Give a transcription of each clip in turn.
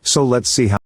So let's see how.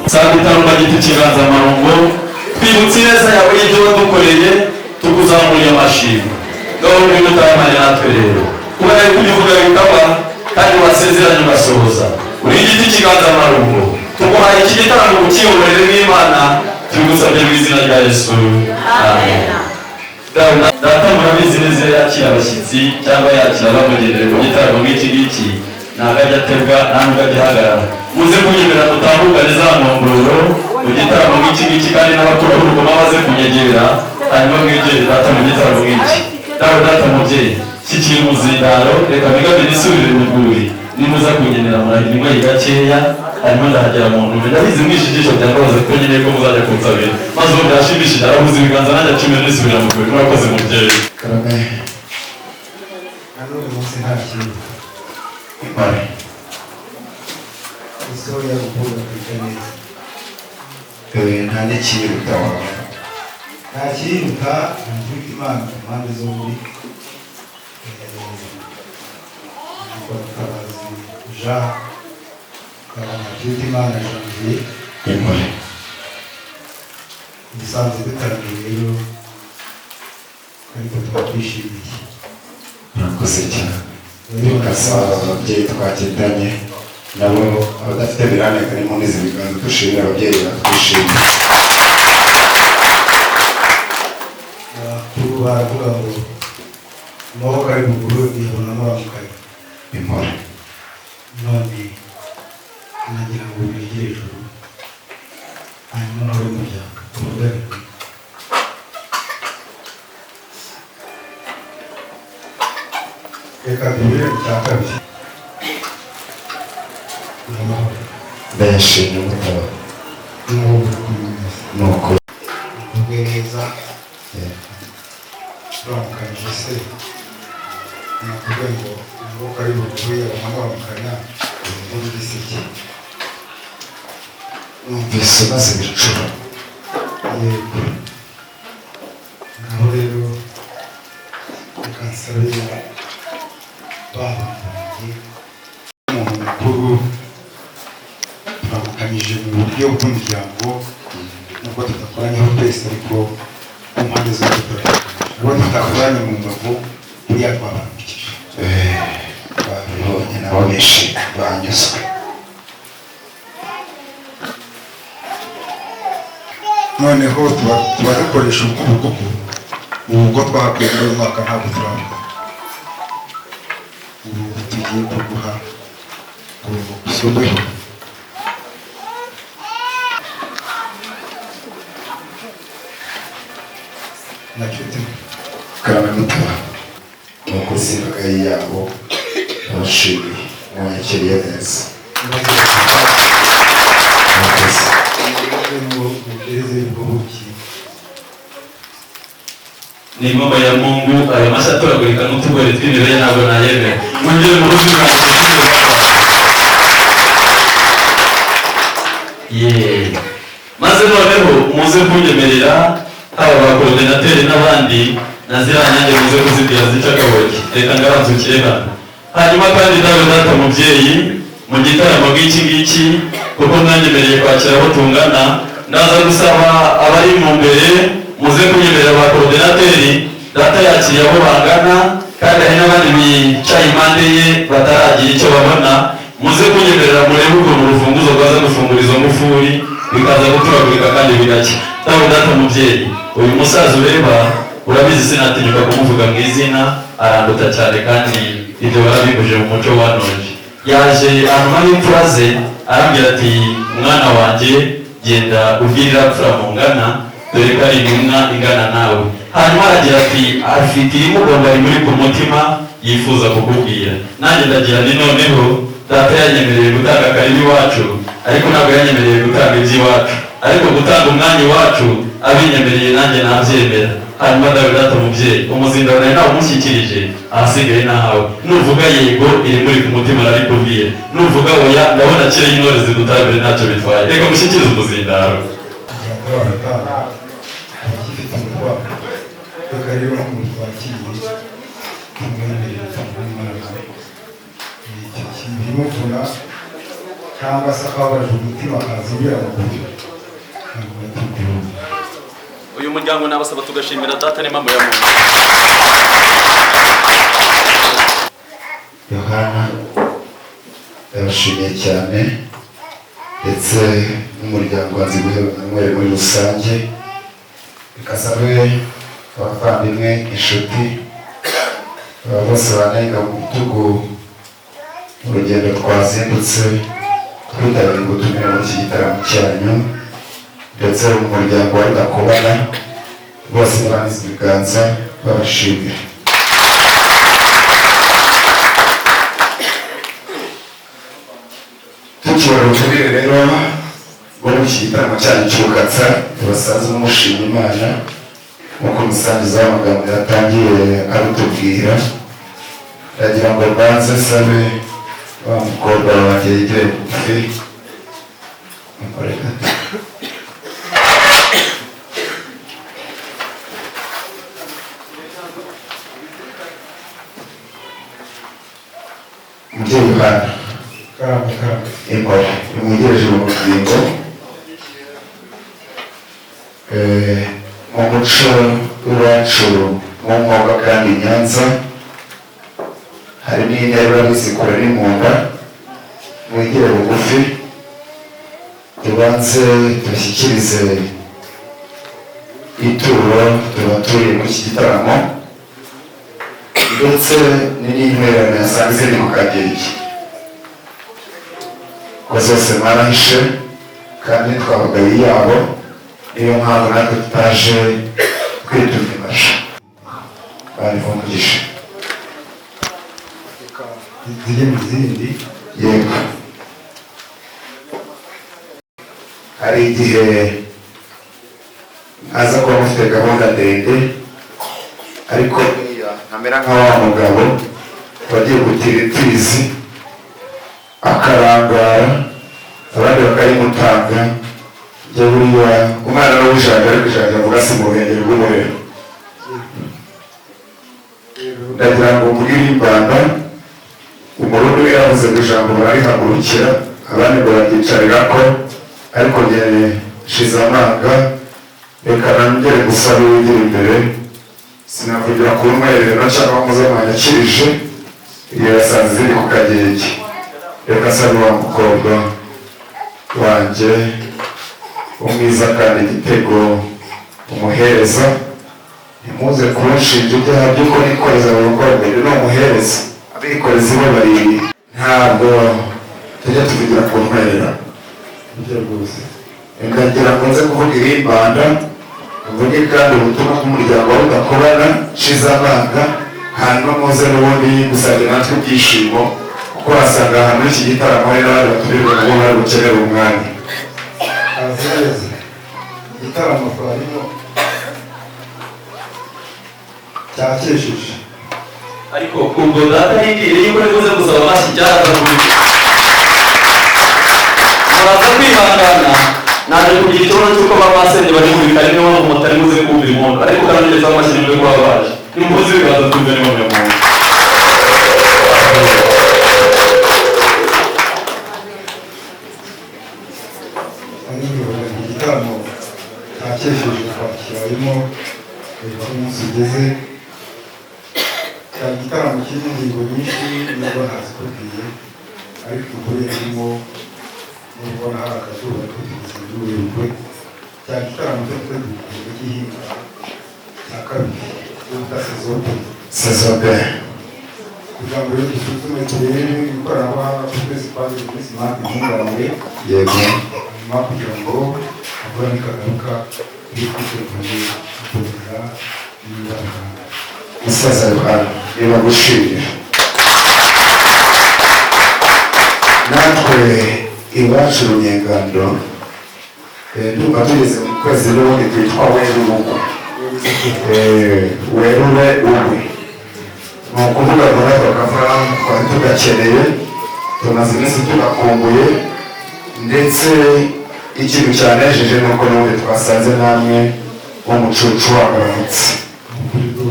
Sabitarumba giti kiganza marungo twibutse neza yawe y'ibyo wadukoreye tukuzamuriye amashimwe ngaho n'ibyo utayamanye natwe rero kubera yuko ubivuga bikaba kandi wasezeranye ugasohoza uri igiti kiganza marungo tuguhaye iki gitaramo ukiyoborere n'Imana tubigusabye mu izina rya Yesu amen. Data murabizi neza yakira abashyitsi cyangwa yakira abamugenere mu gitaramo nk'iki ngiki ntabwo ajya aterwa ntabwo ajya ahagarara muze kunyemera dutambukane za ntombororo mu gitaramo nk'iki ngiki kandi n'abakuru b'urugoma baze kunyegera hanyuma mwegere data mu gitaramo nk'iki. Dawe data mubyeyi shyikira umuzindaro reka migabire nisubire mu rwuri nimuza kunyemera murahirwa gakeya hanyuma ndahagera mu ntume ndabizi mwishe ijisho byangabaze ko nyine ko muzajya kunsabira maze ubu ndashimishije arabuze ibiganza nanjye acumira nisubira mu rwuri murakoze mubyeyi. Karame nanone munsi nta kintu Mare isori ya guhuza kwiga neza nta n'ikiruta wawe nta kiruta ntukwita Imana ku mpande zombi Kabazi Jean Kabazi Imana Janvier Imore dusanzwe dutaramiye rero ariko twakwishimiye murakoze cyane bigasaba ababyeyi twagendanye nabo abadafite birane karimo n'izi biganza dushimira ababyeyi batwishimiye. baravuga ngo amaboko ari buguru yabonamo abamukaye Imore none nagira ngo wigire ijuru hanyuma nawe muryango tumugarure reka tubire mu cya kabiri benshi n'umutaba nuko mvuge neza turamukanyije se nakuvuga ngo amaboko ari buguru yabonamo abamukaye muri giseke numvise maze bicura yego naho rero reka nsabira babanjye umuntu mukuru turamukanyije mu buryo bw'umuryango nubwo tudakoranyeho twese ariko ku mpande zose turamukanyije uwo tutakoranye mu mbavu buriya twabambikije babibonye nabo aho benshi banyuzwe. noneho tuba dukoresha ubukungu ubwo twahakuye muri uyu mwaka ntabwo turabona. ubu tugiye kuguha ngo usomeho. Karame Mutara umukozi w'akayi yabo abashimiye mwakiriye neza. Ni ngoma ya Mungu. Ayo masa turagurika n'utugore tw'imibere ntabwo nayemera. Mwongere mu buzima maze noneho muze kunyemerera haba ba coordinateur n'abandi naziranyange muze kuzibwira zica kaboki. Reka ngabanzukire hano. Hanyuma kandi nawe data mubyeyi mu gitaramo ngiki ngiki kuko mwanyemereye kwakira abo tungana, ndaza gusaba abari mu mbere muze kunyemerera ba coordinateri data yakiriye abo bangana, kandi hari n'abandi bicaye impande ye bataragira icyo babona. Muze kunyemerera murebe ukuntu urufunguzo rwaza gufungura izo ngufuri bikaza guturagurika kandi bigacya. Nawe data mubyeyi, uyu musaza ureba urabizi sinatinyuka kumuvuga mu izina, aranduta cyane kandi ibyo barabiguje mu muco wanoje. Yaje hanyuma y'imfura ze arambwira ati umwana wanjye genda ubwirira pfura mu ngana dore ko ari intumwa ingana nawe. Hanyuma aragira ati afite irimugomba rimuri ku mutima yifuza kukubwira. Nanjye ndagira ni noneho data yanyemereye gutanga akaribi iwacu, ariko ntabwo yanyemereye gutanga iby'iwacu, ariko gutanga umwanya iwacu abinyemereye nanjye nabyemera. Hanyuma dawe data mubyeyi umuzindaro nawe nawe umushyikirije ahasigaye nahawe. Nuvuga yego iri muri ku mutima arabikubwira, nuvuga oya ndabona kire y'intore zidutabire ntacyo bitwaye. Reka mushyikirize umuzindaro. bimuvuna cyangwa se akababaje umutima akazibira mu buryo. Uyu muryango nabasaba tugashimira data n'impamvu ya Mungu. Yohana yabashimiye cyane ndetse n'umuryango wanze guhera muri rusange, bikasabe abavandimwe inshuti bose banenga mu bitugu mu rugendo twazindutse twitabira gutumira muri iki gitaramo cyanyu, ndetse mu muryango wari nakubona bose banize ibiganza babashimira. tukibona ubutumire rero muri iki gitaramo cyanyu cy'ubukatsa tubasanze n'umushima Imana nk'uko umusangiza w'amagambo yatangiye abitubwira. ndagira ngo mbanze sabe wa mukobwa wanjye yegere bugufi mukoreka umubyeyi Yohana inkore imwegereje mu bugingo. Mu muco w'iwacu mu mwoga kandi i Nyanza hari n'intebe zikora n'impunga. Mwegere bugufi tubanze tubashyikirize ituro tubaturiye muri iki gitaramo, ndetse n'intwererano yasanze ziri mu kagereki ko zose mwarahishe kandi twavugaye iyabo. niyo mpamvu natwe tutaje kwitumimasha barivumugisha ziri mu zindi. yego hari igihe aza kuba mufite gahunda ndende, ariko nkamera nka wa mugabo wagiye gutira imfizi akarangara abandi bakayimutanga. njye buriya umwana n'uw'ijanja ariko ijanja avuga si mu ruhengeri rw'umurero. ndagira ngo muririmbana umurundi we yavuze ngo ijambo bararihagurukira abandi ngo baryicarira ko, ariko njye nshize amanga reka nongere gusaba wigira imbere. sinavugira ku mwerero cyangwa muzamwanyakirije iyo yasanze ziri ku kagege. reka sabe wa mukobwa wanjye umwiza kandi igitego umuhereza, ntimuze kumushinja ibyaha by'uko nikoreza mu rugo mbere ni umuhereza. Abikorezi bo bari ntabwo tujya tuvugira ku ntwerera ibyo rwose. Ndagira ngo nze kuvuga irimbanda, mvuge kandi ubutumwa bw'umuryango wawe udakorana shizamanga, hanyuma muze n'ubundi gusangira natwe ibyishimo, kuko wasanga ahantu muri iki gitaramo hari n'abandi batumirwa nabo bari bukenera umwanya. Azireze igitaramo twarimo cyakesheje, ariko ubwo data yigire yuko nibuze gusaba amashyi cyaravuye. Muraza kwihangana, naje kugira ikibazo cy'uko bamasenge bari mu bikari niyo mpamvu mutari muze kumva impundu, ariko karangiza amashyi nimwe kuba baje nimuze ibiganza tumve niba muyamwumva. igitaramo cyakesheje twakibayemo aho umunsi ugeze. cyari igitaramo kirimo ingingo nyinshi nubwo ntazikubwiye, ariko ukuri harimo n'ubona hari akazuba tw'ubuzirurirwe. cyari igitaramo cyo gutegura igihinga cya kabiri cyitwa sezobe, kugira ngo rero dusuzume turebe ikoranabuhanga twese twaje kuri smart nkunganire yego, nyuma kugira ngo abura nikagaruka kuri telefone gukomeza n'imbaraga isaza rwanda niba gushimira. Natwe iwacu Runyengando ndumva tugeze mu kwezi n'ubundi twitwa Werurwe. Werure uwe ni ukuvuga ngo natwe akavura twari tugakeneye, tumaze iminsi tugakumbuye, ndetse ikintu cyanejeje ni uko n'ubundi twasanze namwe umucucu wagabanutse,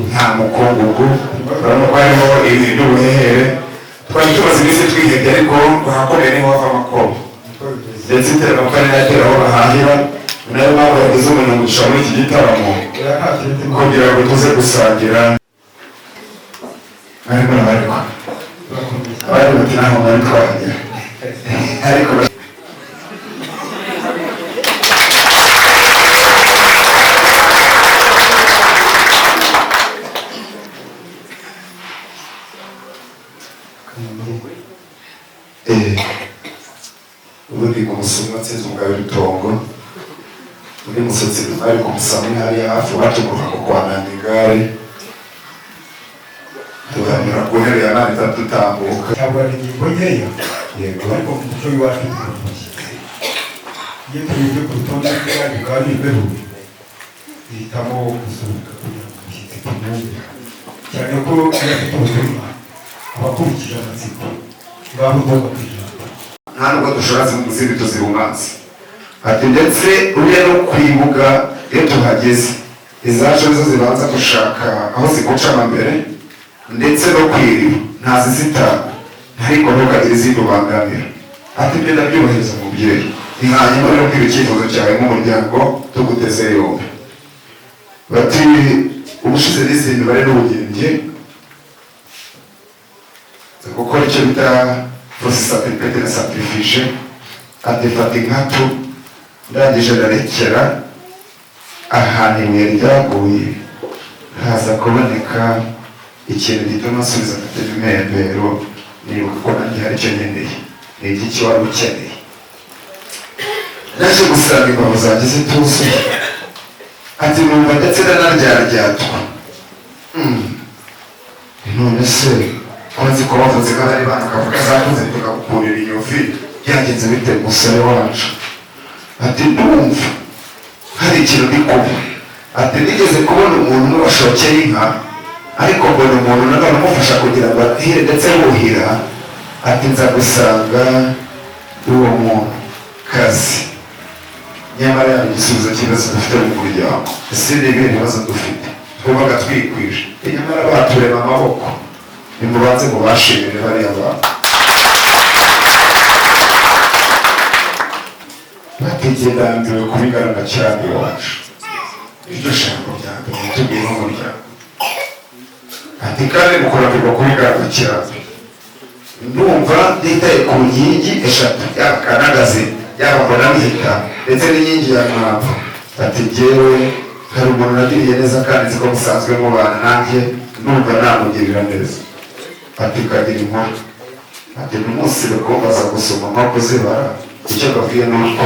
nta mukungugu, urabona ko harimo ibintu by'ubuhehere. Twari tumaze iminsi twihebye, ariko bahakoreye niho hava amakobo, ndetse iterambere yatera aho bahahira. Nayo mpamvu yagize umugisha muri iki gitaramo kugira ngo tuze gusangira. Ariko abandi bati ntaho bari twahagera, ariko ubundi ku musumwa nsinzi umugabo w'itongo undi musatsi ari ku musamyi hariya hafi batuguruka ku kwananga igare, turanyura ku ntebe ya nani itatu dutambuka. ntabwo ari ingingo nkeya, Yego, ariko mu muco w'iwacu iyo turebye ku rutonde rw'ibyacu bwa n'imbeho duhitamo gusunika kugira ngo dushyitse ku mwumve, cyane ko iyo afite ubuzima abakurikije amatsiko ngaho ugomba kwijana. nta nubwo dushobora zindi tuzirumanza. Ati ndetse uriya no kwibuka iyo tuhageze izacu nizo zibanza gushaka aho zigucama mbere, ndetse no kwiriba ntazizitanga, ariko ntukagire izindi ubangamira. Ati ibyo ndabyubahiriza umubyeyi, ni hanyuma rero kwiba icyifuzo cyawe nk'umuryango tuguteze yombi. Bati ubushize n'izindi mibare n'ubugenge gukora icyo bita prosesatipete na sacrifice. Ati fata inkatu, ndangije ndarekera ahantu ibuye ryaguye haza kuboneka ikintu gituma asubiza agatema impembero, nibuka ko nanjye hari icyo nkeneye. Ni igiki wari ukeneye? Naje gusanga imbavu zanjye zituzuye. Ati numva ndetse nanaryaryatwa. None se konzi ko bavuze ko hari abantu kavuga zakuze tukagukurira inyuvi, byagenze bite musore wacu? Ati ndumva hari ikintu ndi kuba. Ati nigeze kubona umuntu n'ubashokeye inka, ariko mbona umuntu nanone umufasha kugira ngo atire ndetse buhira. Ati nza gusanga uwo muntu kazi, nyamara yaba igisubizo cy'ibibazo dufite mu muryango. Ese ni ibihe bibazo dufite twubaga twikwije, nyamara baturema amaboko. Nimubanze ngo bashimire bariya bantu. Bategeye ndambiwe kubigarana cyane iwacu, iryo jambo ryambere tubwiye nk'umuryango. Ati kandi mukurambirwa kubigarana cyane, ndumva nditaye ku nkingi eshatu, yaba kanagazi, yaba mbonamihita ndetse n'inkingi ya mwamba. Ati jyewe hari umuntu nagiriye neza kandi nzi ko musanzwe mubana nanjye, ndumva namugirira neza. Ati kagira inkuru. Ati n'umunsi bakombaza gusoma mpako zibara, icyo babwiye ni uko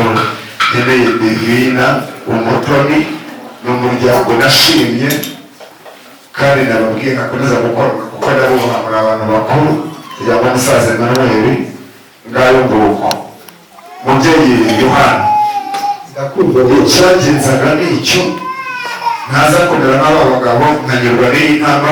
nkeneye Divina Umutoni n'umuryango nashimye, kandi nababwiye nkakomeza gukora kuko ndabubaha abantu bakuru kugira ngo musaza Emmanuel ngayo nguko. Mubyeyi Yohana, icyagenzaga ni icyo, ntaza kumera n'aba bagabo nkanyurwa n'iyi ntama,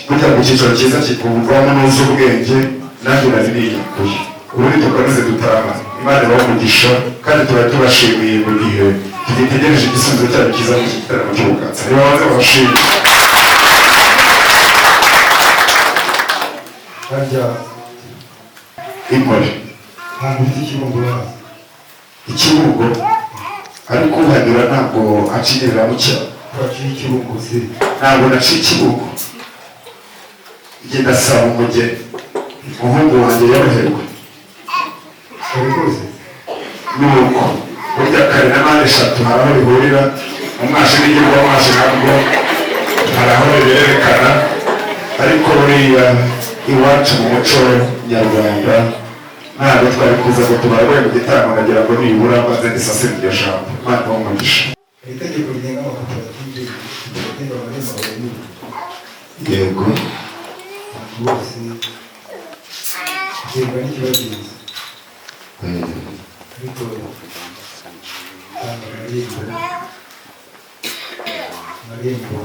kujya ku cyiciro cyiza kikumvamo n'uzi ubwenge, nanjye nari niyikuye. Ubundi dukomeze dutarama, Imana ibamugisha, kandi tuba tubashimiye mu gihe tugitegereje igisubizo cyabo cyiza mu gitaramo cy'ubukatsa. Niba baze babashimire. harya Inkore ntabwo ufite ikibungo hasi. Ikibungo ariko uhanyura ntabwo acinyerera mu cyaha. Twaciye ikibungo se. Ntabwo naciye ikibungo. Igenda saba umugeni. Umuhungu wanjye yoroherwa. Kare rwose. Nuko burya kare na mpande eshatu hari aho bihurira, umwashi n'igihugu w'amashi ntabwo hari aho biberekana, ariko buriya iwacu mu muco nyarwanda ntabwo twari kuza ngo tubarwe mu gitaramo nagira ngo nibura maze nisasire iryo jambo. Imana ibamugisha. Itegeko rigenga amakoperative rigenga amarembo y'ubu. Yego. Bose biterwa n'ikibagenza. Ariko amarembo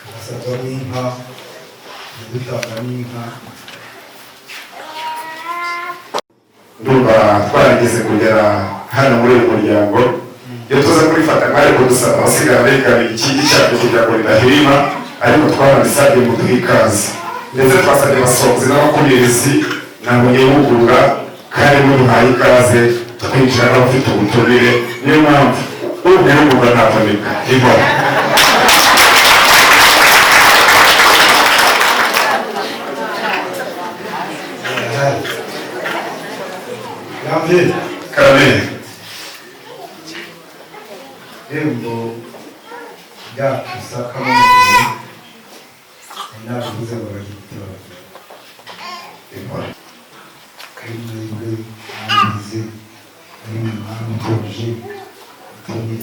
agasabwa n'inka, dutanga n'inka. Ndumva twarigeze kugera hano muri uyu muryango, iyo tuza kurifata mwari kudusaba abasigaye berekana ikindi cyacu kugira ngo ridahirima, ariko twarabisabye ngo duhe ikaze, ndetse twasabye abasonzi n'abakumirizi ntabwo nyewugura, kandi muduhaye ikaze twinjira n'abafite ubutumire. Niyo mpamvu ubwirugurwa ntavunika inkora. Kabiri irembo ryacu sakamo umugeni inabivuze ngo bagitora inkora. Kayimwe, Mwize, Mwami, Mutuje, Tony,